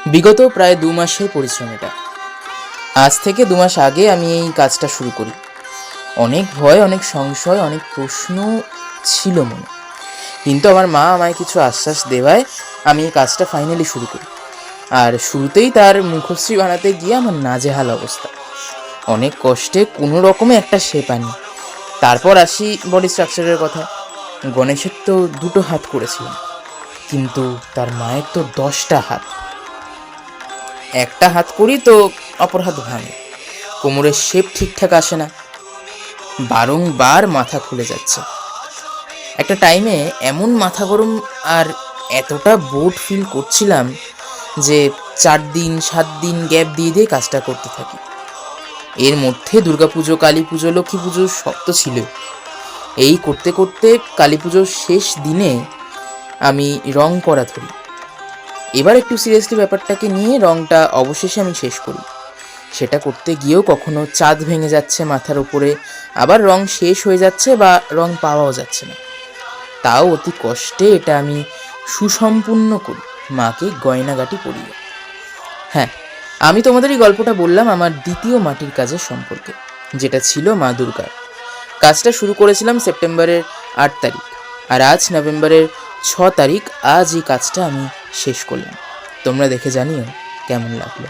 বিগত প্রায় 2 মাসের পরিশ্রম এটা। আজ থেকে 2 মাস আগে আমি এই কাজটা শুরু করি। অনেক ভয়, অনেক সংশয়, অনেক প্রশ্ন ছিল মনে, কিন্তু আমার মা আমায় কিছু আশ্বাস দেওয়ায় আমি এই কাজটা ফাইনালি শুরু করি। আর শুরুতেই তার মুখশ্রী বানাতে গিয়ে আমার নাজেহাল অবস্থা। অনেক কষ্টে কোনো রকমে একটা শেপ আনি। তারপর আসি বডি স্ট্রাকচারের কথা। গণেশের তো 2টো হাত করেছিলাম, কিন্তু তার মায়ের তো 10টা হাত। একটা হাত করি তো অপর হাত ভাঙে, কোমরের শেপ ঠিকঠাক আসে না, বারংবার মাথা খুলে যাচ্ছে। একটা টাইমে এমন মাথা গরম আর এতটা বোর্ড ফিল করছিলাম যে 4 দিন 7 দিন গ্যাপ দিয়ে দিয়ে কাজটা করতে থাকি। এর মধ্যে দুর্গাপুজো, কালী পুজো, লক্ষ্মী পুজো সব তো ছিল। এই করতে করতে কালী পুজোর শেষ দিনে আমি রং করা ধরি। এবার একটু সিরিয়াসলি ব্যাপারটাকে নিয়ে রংটা অবশেষে আমি শেষ করি। সেটা করতে গিয়েও কখনো চাঁদ ভেঙে যাচ্ছে মাথার উপরে, আবার রং শেষ হয়ে যাচ্ছে বা রং পাওয়াও যাচ্ছে না। তাও অতি কষ্টে এটা আমি সুসম্পূর্ণ করি, মাকে গয়নাগাটি পরিয়ে। হ্যাঁ, আমি তোমাদের এই গল্পটা বললাম আমার দ্বিতীয় মাটির কাজের সম্পর্কে, যেটা ছিল মা দুর্গার। কাজটা শুরু করেছিলাম সেপ্টেম্বরের 8 তারিখ, আর আজ নভেম্বরের 6 তারিখ। আজ এই কাজটা আমি শেষ করলাম। তোমরা দেখে জানিও কেমন লাগলো।